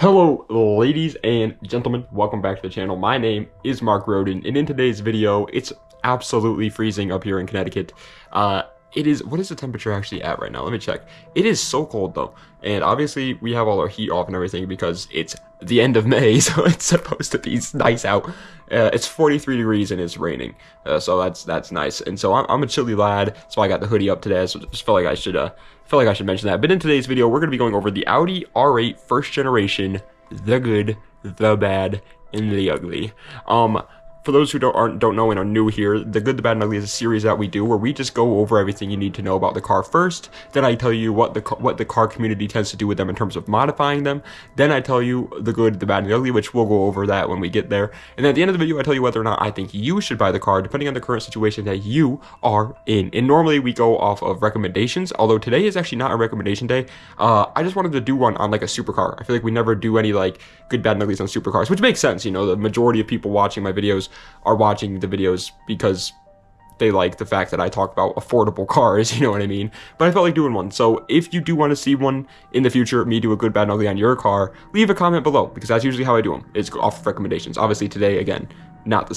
Hello ladies and gentlemen, welcome back to the channel. My name is Mark Roden, and in today's video, it's absolutely freezing up here in Connecticut. What is the temperature actually at right now? Let me check. It is so cold though, and obviously we have all our heat off and everything because it's the end of May, so it's supposed to be nice out. It's 43 degrees and it's raining, so that's nice. And so I'm a chilly lad, so I got the hoodie up today. So just felt like I should mention that. But in today's video, we're going to be going over the Audi R8 first generation, the good, the bad, and the ugly. For those who don't know and are new here, the good, the bad, and ugly is a series that we do where we just go over everything you need to know about the car first. Then I tell you what the car community tends to do with them in terms of modifying them. Then I tell you the good, the bad, and the ugly, which we'll go over that when we get there. And then at the end of the video, I tell you whether or not I think you should buy the car, depending on the current situation that you are in. And normally we go off of recommendations, although today is actually not a recommendation day. I just wanted to do one on like a supercar. I feel like we never do any like good, bad, and uglies on supercars, which makes sense. You know, the majority of people watching my videos are watching the videos because they like the fact that I talk about affordable cars, you know what I mean? But I felt like doing one. So if you do want to see one in the future, me do a good, bad, and ugly on your car, leave a comment below, because that's usually how I do them. It's off of recommendations. Obviously today, again, not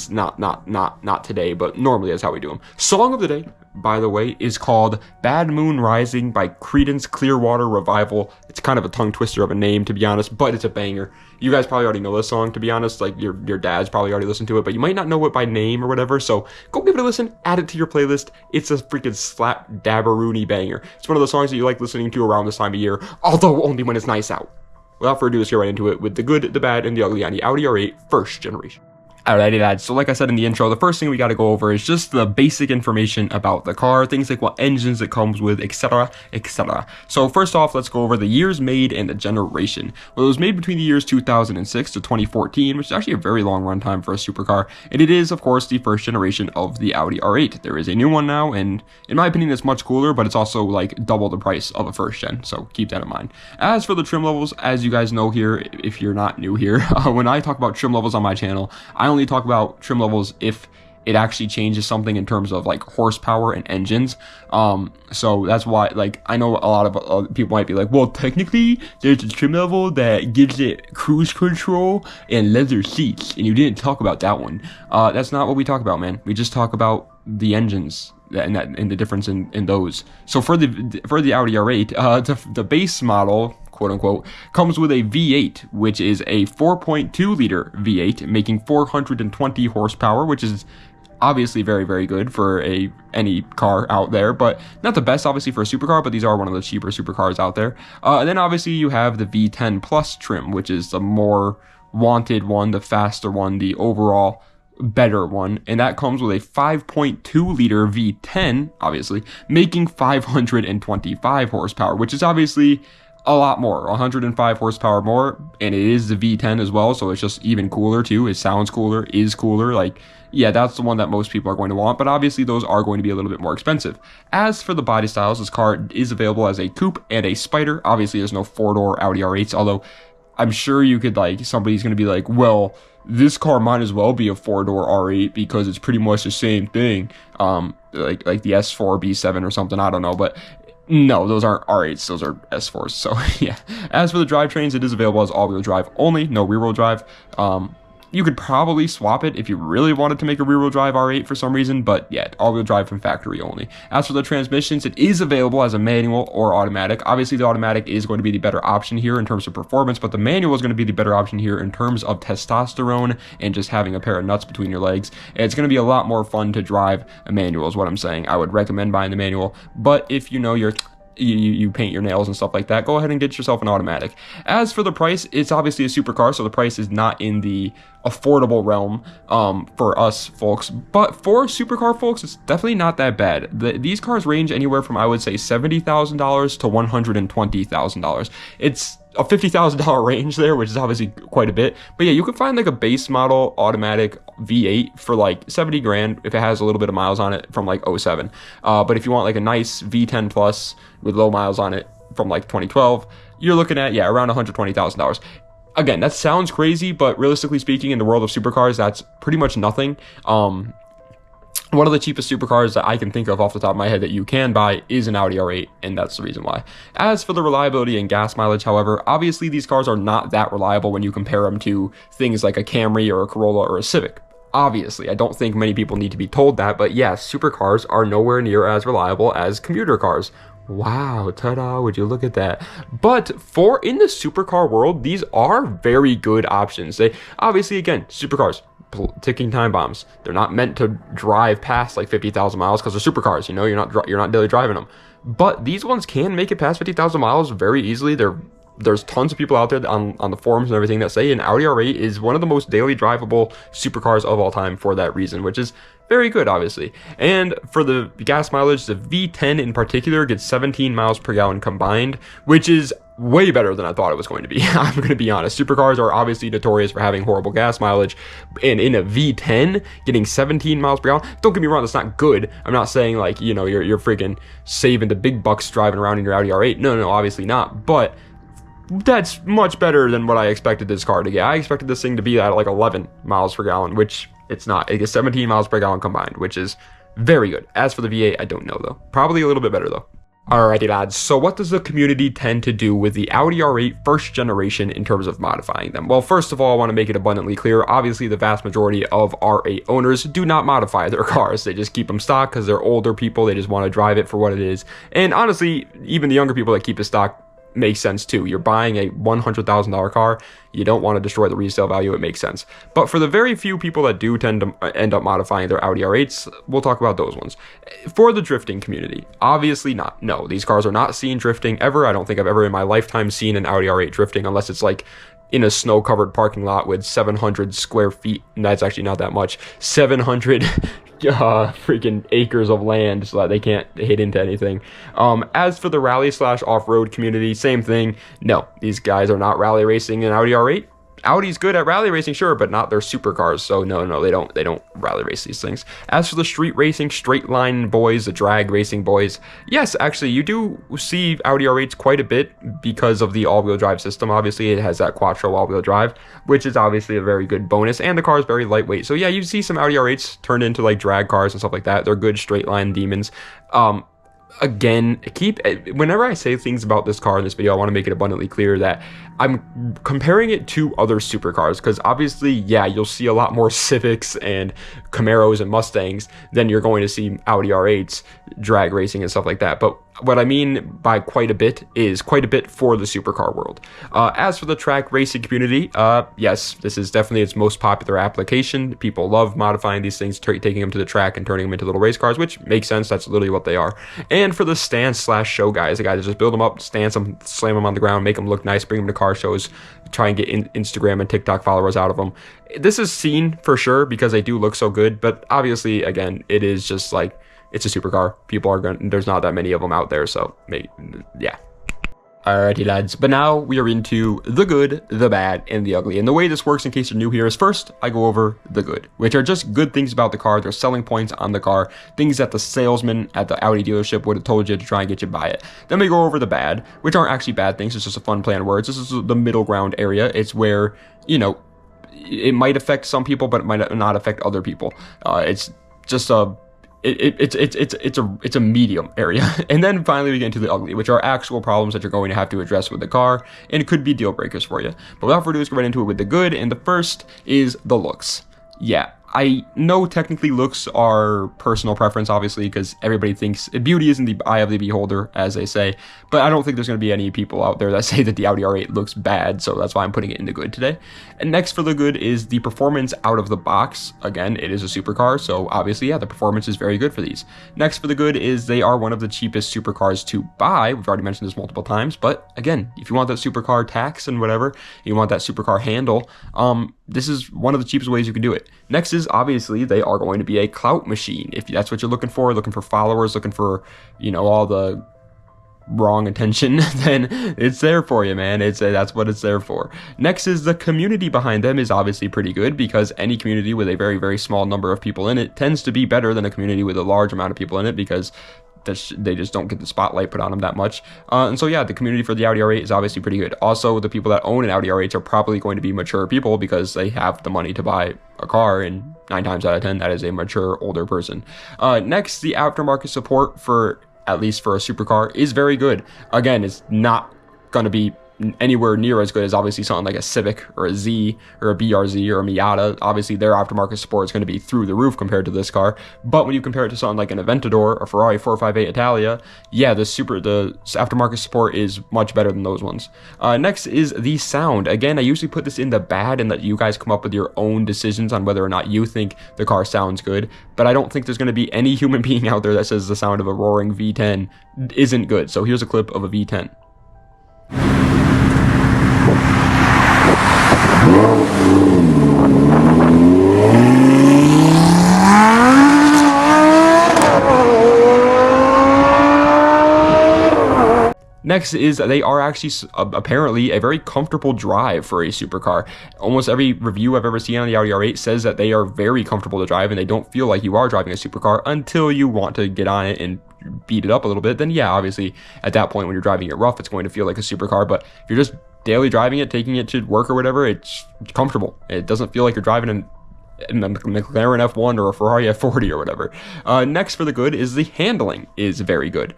today, but normally that's how we do them. Song of the day, by the way, is called Bad Moon Rising by Creedence Clearwater Revival. It's kind of a tongue twister of a name, to be honest, but it's a banger. You guys probably already know this song, to be honest. Like your dad's probably already listened to it, but you might not know it by name or whatever. So go give it a listen, add it to your playlist. It's a freaking slap dabberoony banger. It's one of those songs that you like listening to around this time of year, although only when it's nice out. Without further ado, let's get right into it with the good, the bad, and the ugly on the Audi R8 first generation. Alrighty lads, so like I said in the intro, the first thing we got to go over is just the basic information about the car, things like what engines it comes with, etc, etc. So first off, let's go over the years made and the generation. Well, it was made between the years 2006 to 2014, which is actually a very long runtime for a supercar, and it is of course the first generation of the Audi R8. There is a new one now, and in my opinion it's much cooler, but it's also like double the price of a first gen, so keep that in mind. As for the trim levels, as you guys know here, if you're not new here, when I talk about trim levels on my channel, I only talk about trim levels if it actually changes something in terms of like horsepower and engines. So that's why, like, I know a lot of people might be like, well, technically there's a trim level that gives it cruise control and leather seats, and you didn't talk about that one. That's not what we talk about, man. We just talk about the engines and the difference in those. So for the Audi R8, the base model, quote unquote, comes with a V8, which is a 4.2 liter V8, making 420 horsepower, which is obviously very, very good for any car out there, but not the best obviously for a supercar, but these are one of the cheaper supercars out there. And then obviously you have the V10 Plus trim, which is the more wanted one, the faster one, the overall better one, and that comes with a 5.2 liter V10, obviously, making 525 horsepower, which is obviously a lot more, 105 horsepower more, and it is the V10 as well, so it's just even cooler too. It sounds cooler, is cooler. Like, yeah, that's the one that most people are going to want, but obviously those are going to be a little bit more expensive. As for the body styles, this car is available as a coupe and a spider. Obviously there's no four-door Audi R8s, although I'm sure you could, like, somebody's going to be like, well, this car might as well be a four-door R8 because it's pretty much the same thing, like the S4 B7 or something, I don't know, but no, those aren't R8s, those are S4s, so yeah. As for the drivetrains, it is available as all-wheel drive only, no rear-wheel drive. You could probably swap it if you really wanted to make a rear-wheel drive R8 for some reason, but yeah, all-wheel drive from factory only. As for the transmissions, it is available as a manual or automatic. Obviously, the automatic is going to be the better option here in terms of performance, but the manual is going to be the better option here in terms of testosterone and just having a pair of nuts between your legs. And it's going to be a lot more fun to drive a manual is what I'm saying. I would recommend buying the manual, but if you know you paint your nails and stuff like that, go ahead and get yourself an automatic. As for the price, it's obviously a supercar, so the price is not in the affordable realm for us folks, but for supercar folks, it's definitely not that bad. These cars range anywhere from, I would say, $70,000 to $120,000. It's a $50,000 range there, which is obviously quite a bit, but yeah, you can find like a base model automatic V8 for like 70 grand if it has a little bit of miles on it from like 07. But if you want like a nice V10 Plus with low miles on it from like 2012, you're looking at, yeah, around $120,000. Again, that sounds crazy, but realistically speaking, in the world of supercars, that's pretty much nothing. One of the cheapest supercars that I can think of off the top of my head that you can buy is an Audi R8, and that's the reason why. As for the reliability and gas mileage, however, obviously these cars are not that reliable when you compare them to things like a Camry or a Corolla or a Civic. Obviously, I don't think many people need to be told that, but yes, supercars are nowhere near as reliable as commuter cars. Wow, ta-da, would you look at that. But for in the supercar world, these are very good options. They obviously, again, supercars, ticking time bombs. They're not meant to drive past like 50,000 miles because they're supercars, you know, you're not daily driving them. But these ones can make it past 50,000 miles very easily. There's tons of people out there on the forums and everything that say an Audi R8 is one of the most daily drivable supercars of all time for that reason, which is very good, obviously. And for the gas mileage, the V10 in particular gets 17 miles per gallon combined, which is way better than I thought it was going to be. I'm going to be honest. Supercars are obviously notorious for having horrible gas mileage, and in a V10, getting 17 miles per gallon, don't get me wrong, that's not good. I'm not saying like, you know, you're freaking saving the big bucks driving around in your Audi R8. No, obviously not. But that's much better than what I expected this car to get. I expected this thing to be at like 11 miles per gallon, which it's not. It gets 17 miles per gallon combined, which is very good. As for the V8, I don't know though. Probably a little bit better though. Alrighty lads, so what does the community tend to do with the Audi R8 first generation in terms of modifying them? Well, first of all, I want to make it abundantly clear, obviously the vast majority of R8 owners do not modify their cars. They just keep them stock because they're older people, they just want to drive it for what it is. And honestly, even the younger people that keep it stock makes sense too. You're buying a $100,000 car, you don't want to destroy the resale value, it makes sense. But for the very few people that do tend to end up modifying their Audi R8s, we'll talk about those ones. For the drifting community, obviously not. No, these cars are not seen drifting ever. I don't think I've ever in my lifetime seen an Audi R8 drifting unless it's like in a snow-covered parking lot with 700 square feet, and that's actually not that much, 700 freaking acres of land so that they can't hit into anything. As for the rally / off-road community, same thing. No, these guys are not rally racing an Audi R8. Audi's good at rally racing, sure, but not their supercars. So no, they don't rally race these things. As for the street racing, straight line boys, the drag racing boys, yes, actually, you do see Audi R8s quite a bit because of the all-wheel drive system. Obviously, it has that quattro all-wheel drive, which is obviously a very good bonus, and the car is very lightweight. So yeah, you see some Audi R8s turned into like drag cars and stuff like that. They're good straight line demons. Again, whenever I say things about this car in this video, I want to make it abundantly clear that I'm comparing it to other supercars, because obviously, yeah, you'll see a lot more Civics and Camaros and Mustangs than you're going to see Audi R8s drag racing and stuff like that. But what I mean by quite a bit is quite a bit for the supercar world. As for the track racing community, yes, this is definitely its most popular application. People love modifying these things, taking them to the track and turning them into little race cars, which makes sense. That's literally what they are. And for the stance / show guys, the guys that just build them up, stance them, slam them on the ground, make them look nice, bring them to car shows, try and get Instagram and TikTok followers out of them. This is seen for sure because they do look so good, but obviously, again, it is just like, it's a supercar. People are going, there's not that many of them out there, so maybe, yeah. Alrighty lads, but now we are into the good, the bad, and the ugly. And the way this works, in case you're new here, is first, I go over the good, which are just good things about the car, their selling points on the car, things that the salesman at the Audi dealership would have told you to try and get you to buy it. Then we go over the bad, which aren't actually bad things, it's just a fun play on words. This is the middle ground area. It's where, you know, it might affect some people, but it might not affect other people. It's just a it's a medium area. And then finally we get into the ugly, which are actual problems that you're going to have to address with the car, and it could be deal breakers for you. But without further ado, let's go right into it with the good, and the first is the looks. Yeah, I know technically looks are personal preference, obviously, because everybody thinks beauty is in the eye of the beholder, as they say, but I don't think there's going to be any people out there that say that the Audi R8 looks bad, so that's why I'm putting it in the good today. And next for the good is the performance out of the box. Again, it is a supercar, so obviously, yeah, the performance is very good for these. Next for the good is they are one of the cheapest supercars to buy. We've already mentioned this multiple times, but again, if you want that supercar tax and whatever, you want that supercar handle, this is one of the cheapest ways you can do it. Next is obviously they are going to be a clout machine. If that's what you're looking for followers, looking for, you know, all the wrong attention, then it's there for you, man. That's what it's there for. Next is the community behind them is obviously pretty good, because any community with a very, very small number of people in it tends to be better than a community with a large amount of people in it, because they just don't get the spotlight put on them that much. And so yeah, the community for the Audi R8 is obviously pretty good. Also, the people that own an Audi R8 are probably going to be mature people because they have the money to buy a car and 9 times out of 10, that is a mature, older person. Next, the aftermarket support for, at least for a supercar, is very good. Again, it's not going to be anywhere near as good as obviously something like a Civic or a Z or a BRZ or a Miata. Obviously, their aftermarket support is going to be through the roof compared to this car. But when you compare it to something like an Aventador or Ferrari 458 Italia, yeah, the aftermarket support is much better than those ones. Next is the sound. Again, I usually put this in the bad and let you guys come up with your own decisions on whether or not you think the car sounds good. But I don't think there's going to be any human being out there that says the sound of a roaring V10 isn't good. So here's a clip of a V10. Next is they are actually apparently a very comfortable drive for a supercar. Almost every review I've ever seen on the Audi R8 says that they are very comfortable to drive and they don't feel like you are driving a supercar until you want to get on it and beat it up a little bit. Then yeah, obviously at that point when you're driving it rough, it's going to feel like a supercar. But if you're just daily driving it, taking it to work or whatever, it's comfortable. It doesn't feel like you're driving in a McLaren F1 or a Ferrari F40 or whatever. Next for the good is the handling is very good.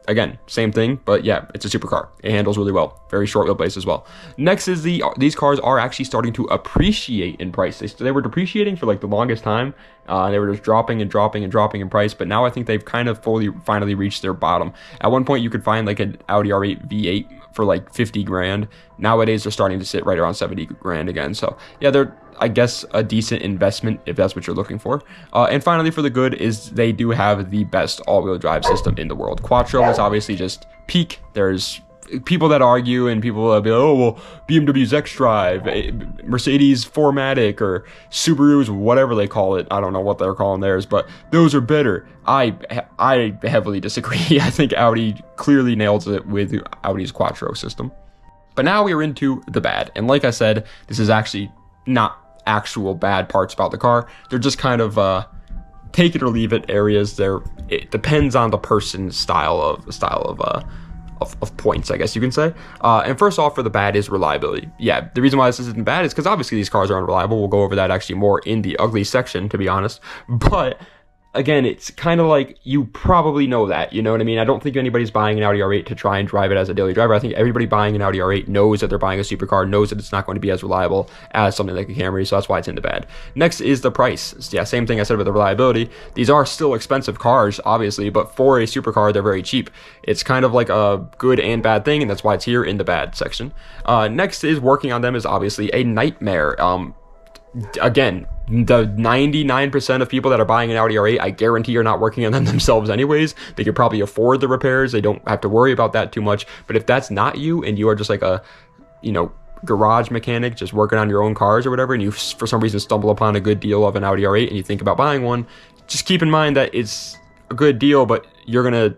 Again, same thing, but yeah, it's a supercar. It handles really well. Very short wheelbase as well. Next is these cars are actually starting to appreciate in price. They were depreciating for like the longest time. They were just dropping and dropping and dropping in price, but now I think they've kind of finally reached their bottom. At one point, you could find like an Audi R8 V8 for like 50 grand. Nowadays, they're starting to sit right around 70 grand again. So yeah, they're, I guess, a decent investment if that's what you're looking for. And finally, for the good is they do have the best all-wheel drive system in the world. Quattro is obviously just peak. There's people that argue and people that be like, oh, well, BMW's X-Drive, Mercedes 4MATIC, or Subaru's whatever they call it. I don't know what they're calling theirs, but those are better. I heavily disagree. I think Audi clearly nails it with Audi's Quattro system. But now we are into the bad. And like I said, this is actually not actual bad parts about the car. They're just kind of take it or leave it areas. It depends on the person's style of points, I guess you can say. And first off, for the bad is reliability. Yeah, the reason why this isn't bad is because obviously these cars are unreliable. We'll go over that actually more in the ugly section, to be honest. But again, it's kind of like you probably know that, you know what I mean? I don't think anybody's buying an Audi R8 to try and drive it as a daily driver. I think everybody buying an Audi R8 knows that they're buying a supercar, knows that it's not going to be as reliable as something like a Camry, so that's why it's in the bad. Next is the price. Yeah, same thing I said with the reliability. These are still expensive cars, obviously, but for a supercar, they're very cheap. It's kind of like a good and bad thing, and that's why it's here in the bad section. Next is working on them is obviously a nightmare. Again, the 99% of people that are buying an Audi R8, I guarantee are not working on them themselves anyways. They could probably afford the repairs. They don't have to worry about that too much. But if that's not you and you are just like a, garage mechanic just working on your own cars or whatever, and you for some reason stumble upon a good deal of an Audi R8 and you think about buying one, just keep in mind that it's a good deal, but you're going to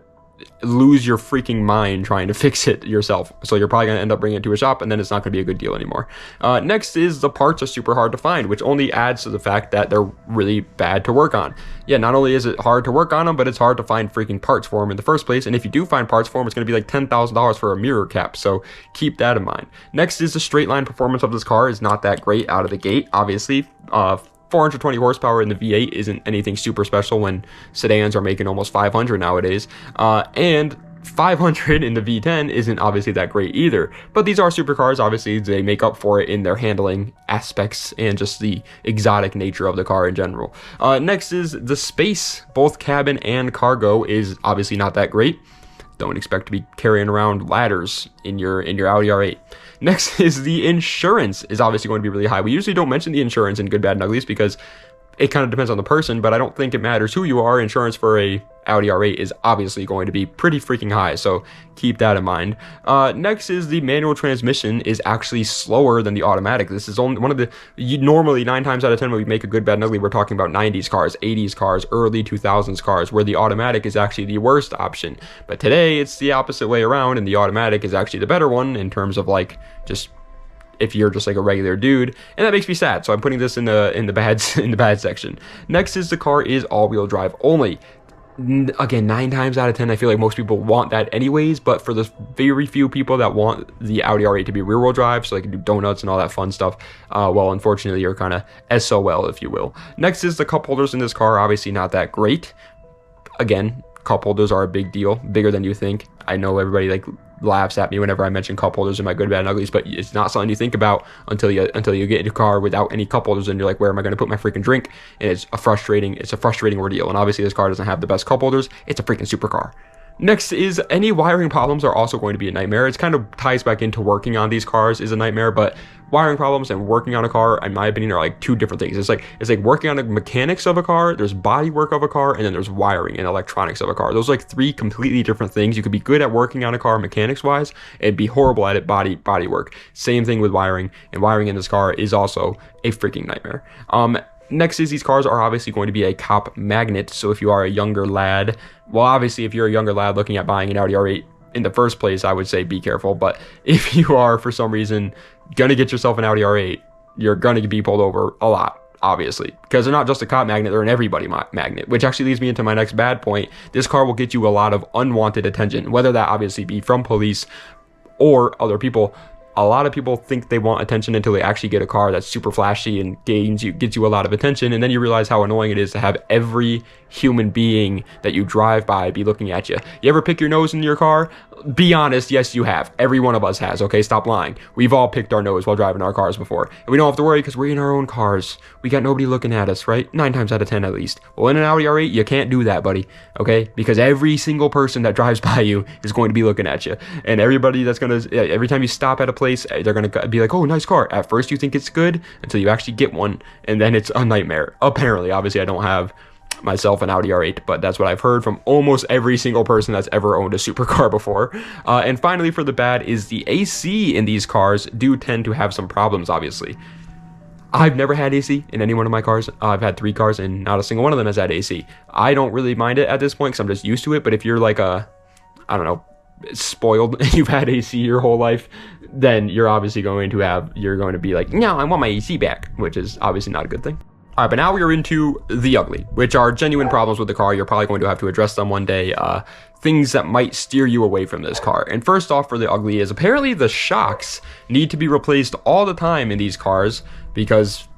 lose your freaking mind trying to fix it yourself. So you're probably going to end up bringing it to a shop and then it's not going to be a good deal anymore. Next is the parts are super hard to find, which only adds to the fact that they're really bad to work on. Yeah, not only is it hard to work on them, but it's hard to find freaking parts for them in the first place. And if you do find parts for them, it's going to be like $10,000 for a mirror cap. So keep that in mind. Next is the straight line performance of this car is not that great out of the gate. Obviously, 420 horsepower in the V8 isn't anything super special when sedans are making almost 500 nowadays. And 500 in the V10 isn't obviously that great either. But these are supercars. Obviously, they make up for it in their handling aspects and just the exotic nature of the car in general. Next is the space. Both cabin and cargo is obviously not that great. Don't expect to be carrying around ladders in your Audi R8. Next is the insurance is obviously going to be really high. We usually don't mention the insurance in Good, Bad, and Uglies because it kind of depends on the person, but I don't think it matters who you are. Insurance for a Audi R8 is obviously going to be pretty freaking high, so keep that in mind. Next is the manual transmission is actually slower than the automatic. This is only one of the, normally 9 times out of 10 when we make a Good, Bad, and Ugly, we're talking about 90s cars, 80s cars, early 2000s cars, where the automatic is actually the worst option. But today, it's the opposite way around, and the automatic is actually the better one in terms of like just if you're just like a regular dude, and that makes me sad. So I'm putting this in the bad section. Next is the car is all-wheel drive only. Again, 9 times out of 10, I feel like most people want that anyways, but for the very few people that want the Audi R8 to be rear-wheel drive, so they can do donuts and all that fun stuff, well, unfortunately, you're kind of SOL, if you will. Next is the cup holders in this car, obviously not that great. Again, cup holders are a big deal, bigger than you think. I know everybody like laughs at me whenever I mention cup holders in my good, bad, and uglies, but it's not something you think about until you get in a car without any cup holders, and you're like, where am I going to put my freaking drink? And it's a frustrating ordeal. And obviously, this car doesn't have the best cup holders. It's a freaking supercar. Next is any wiring problems are also going to be a nightmare. It's kind of ties back into working on these cars is a nightmare, but wiring problems and working on a car, in my opinion, are like two different things. It's like working on the mechanics of a car, there's body work of a car, and then there's wiring and electronics of a car. Those are like three completely different things. You could be good at working on a car mechanics wise and be horrible at it body work. Same thing with wiring, and wiring in this car is also a freaking nightmare. Next is these cars are obviously going to be a cop magnet. So if you are a younger lad, well, obviously if you're a younger lad looking at buying an Audi R8 in the first place, I would say be careful. But if you are for some reason gonna get yourself an Audi R8, you're gonna be pulled over a lot, obviously, because they're not just a cop magnet, they're an everybody magnet, which actually leads me into my next bad point. This car will get you a lot of unwanted attention, whether that obviously be from police or other people. A lot of people think they want attention until they actually get a car that's super flashy and gets you a lot of attention, and then you realize how annoying it is to have every human being that you drive by be looking at you. You ever pick your nose in your car? Be honest, yes you have. Every one of us has, okay? Stop lying. We've all picked our nose while driving our cars before. And we don't have to worry because we're in our own cars. We got nobody looking at us, right? 9 times out of 10 at least. Well, in an Audi R8, you can't do that, buddy, okay? Because every single person that drives by you is going to be looking at you. And everybody that's gonna, every time you stop at a place, they're gonna be like, oh, nice car. At first you think it's good until you actually get one, and then it's a nightmare. Apparently, obviously I don't have myself an Audi R8, but that's what I've heard from almost every single person that's ever owned a supercar before. And finally, for the bad is the AC in these cars do tend to have some problems, obviously. I've never had AC in any one of my cars. I've had 3 cars and not a single one of them has had AC. I don't really mind it at this point because I'm just used to it, but if you're like I don't know, spoiled and you've had AC your whole life, then you're obviously going to be like, no, I want my AC back, which is obviously not a good thing. All right, but now we are into the ugly, which are genuine problems with the car. You're probably going to have to address them one day. Things that might steer you away from this car. And first off, for the ugly is apparently the shocks need to be replaced all the time in these cars because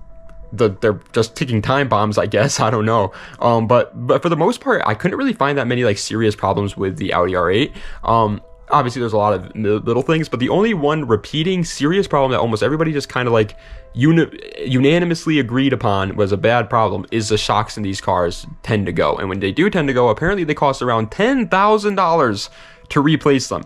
they're just ticking time bombs, I guess. I don't know. But for the most part, I couldn't really find that many like serious problems with the Audi R8. Obviously, there's a lot of little things, but the only one repeating serious problem that almost everybody just kind of like unanimously agreed upon was a bad problem is the shocks in these cars tend to go. And when they do tend to go, apparently they cost around $10,000 to replace them.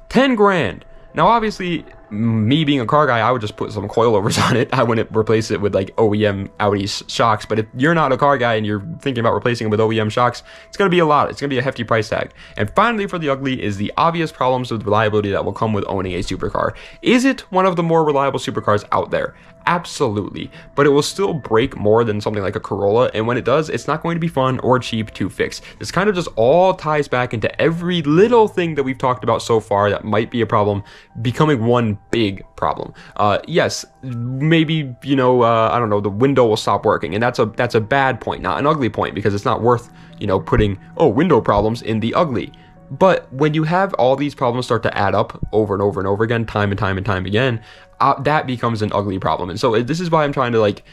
10 grand. Now, obviously, me being a car guy, I would just put some coilovers on it. I wouldn't replace it with like OEM Audi shocks. But if you're not a car guy and you're thinking about replacing it with OEM shocks, it's going to be a lot. It's going to be a hefty price tag. And finally, for the ugly is the obvious problems with reliability that will come with owning a supercar. Is it one of the more reliable supercars out there? Absolutely, but it will still break more than something like a Corolla, and when it does, it's not going to be fun or cheap to fix. This kind of just all ties back into every little thing that we've talked about so far that might be a problem becoming one big problem. Yes, maybe, you know, I don't know, the window will stop working, and that's a bad point, not an ugly point, because it's not worth, you know, putting, oh, window problems in the ugly. But when you have all these problems start to add up over and over and over again, time and time and time again, that becomes an ugly problem. And so this is why I'm trying to like,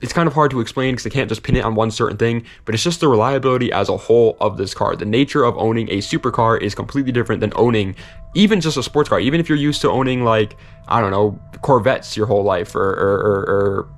it's kind of hard to explain because I can't just pin it on one certain thing, but it's just the reliability as a whole of this car. The nature of owning a supercar is completely different than owning even just a sports car. Even if you're used to owning like, I don't know, Corvettes your whole life or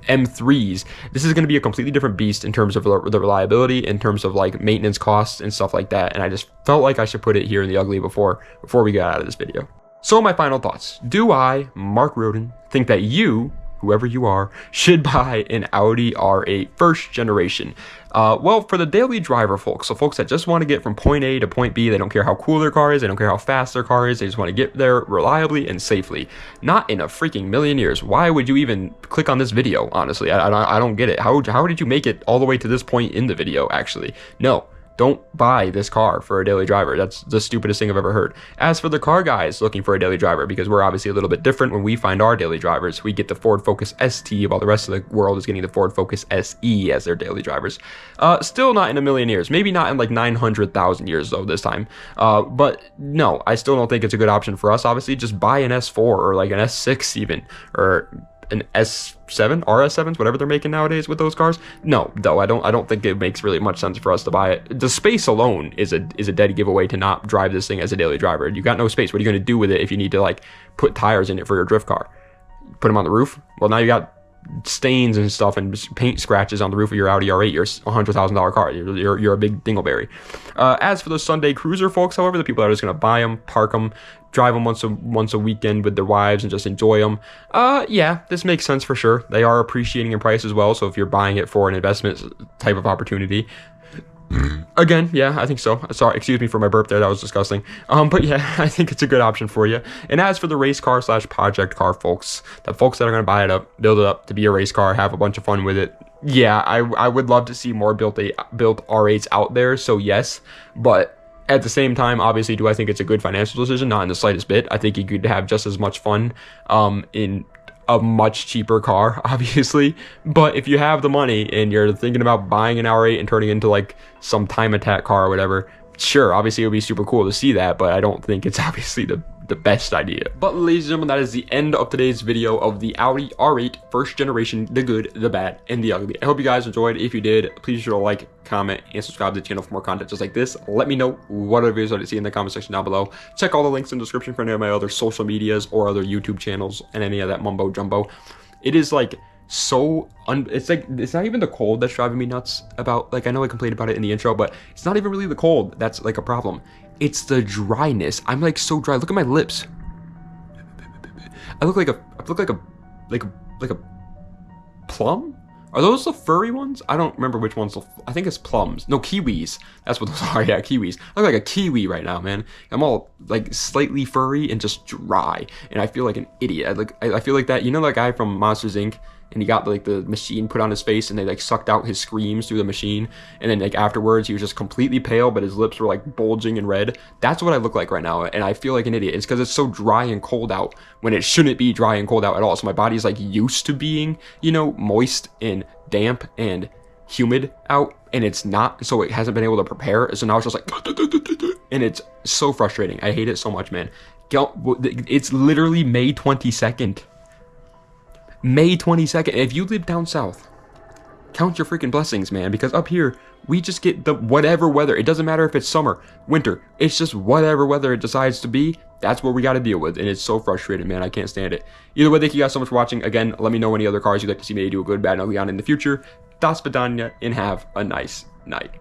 M3s, this is going to be a completely different beast in terms of the reliability, in terms of like maintenance costs and stuff like that. And I just felt like I should put it here in the ugly before we get out of this video. So my final thoughts. Do I, Mark Roden, think that you, whoever you are, should buy an Audi R8 first generation? Well, for the daily driver folks, so folks that just want to get from point A to point B, they don't care how cool their car is, they don't care how fast their car is, they just want to get there reliably and safely. Not in a freaking million years. Why would you even click on this video, honestly? I don't get it. How did you make it all the way to this point in the video, actually? No. don't buy this car for a daily driver. That's the stupidest thing I've ever heard. As for the car guys looking for a daily driver, because we're obviously a little bit different when we find our daily drivers, we get the Ford Focus ST while the rest of the world is getting the Ford Focus SE as their daily drivers. Still not in a million years, maybe not in like 900,000 years though this time. But no, I still don't think it's a good option for us. Obviously, just buy an S4 or like an S6 even, or an S7, RS7s, whatever they're making nowadays with those cars. No, though, I don't think it makes really much sense for us to buy it. The space alone is a dead giveaway to not drive this thing as a daily driver. You got no space. What are you going to do with it if you need to like put tires in it for your drift car? Put them on the roof? Well, now you got stains and stuff and paint scratches on the roof of your Audi R8, your $100,000 car. You're a big dingleberry. As for the Sunday cruiser folks, however, the people that are just going to buy them, park them, drive them once a weekend with their wives and just enjoy them, yeah, this makes sense for sure. They are appreciating in price as well, so if you're buying it for an investment type of opportunity, again, yeah, I think so. Sorry, excuse me for my burp there, that was disgusting. But yeah, I think it's a good option for you. And as for the race car / project car folks, the folks that are going to buy it up, build it up to be a race car, have a bunch of fun with it, yeah, I would love to see more built R8s out there, so yes, but at the same time, obviously, do I think it's a good financial decision? Not in the slightest bit. I think you could have just as much fun in a much cheaper car, obviously. But if you have the money and you're thinking about buying an R8 and turning it into like some time attack car or whatever, sure, obviously it would be super cool to see that, but I don't think it's obviously the best idea. But ladies and gentlemen, that is the end of today's video of the Audi R8 first generation, the good, the bad, and the ugly. I hope you guys enjoyed. If you did, please be sure to like, comment, and subscribe to the channel for more content just like this. Let me know what other videos I'd like to see in the comment section down below. Check all the links in the description for any of my other social medias or other YouTube channels and any of that mumbo jumbo. It is like so it's like, it's not even the cold that's driving me nuts about, like, I know I complained about it in the intro, but it's not even really the cold that's like a problem. It's the dryness. I'm like so dry. Look at my lips. I look like a plum. Are those the furry ones? I don't remember which ones. I think it's plums. No, kiwis. That's what those are. Yeah, kiwis. I look like a kiwi right now, man. I'm all like slightly furry and just dry, and I feel like an idiot. I feel like that. You know that guy from Monsters Inc. And he got like the machine put on his face, and they like sucked out his screams through the machine, and then like afterwards he was just completely pale, but his lips were like bulging and red. That's what I look like right now, and I feel like an idiot. It's because it's so dry and cold out when it shouldn't be dry and cold out at all. So my body's like used to being, you know, moist and damp and humid out, and it's not, so it hasn't been able to prepare. So now it's just like, and it's so frustrating. I hate it so much, man. It's literally May 22nd. May 22nd. If you live down south, count your freaking blessings, man, because up here we just get the whatever weather. It doesn't matter if it's summer, winter, it's just whatever weather it decides to be. That's what we got to deal with, and it's so frustrating, man. I can't stand it. Either way, thank you guys so much for watching. Again, let me know any other cars you'd like to see me do a good, bad, and ugly on in the future. Das Vidania, and have a nice night.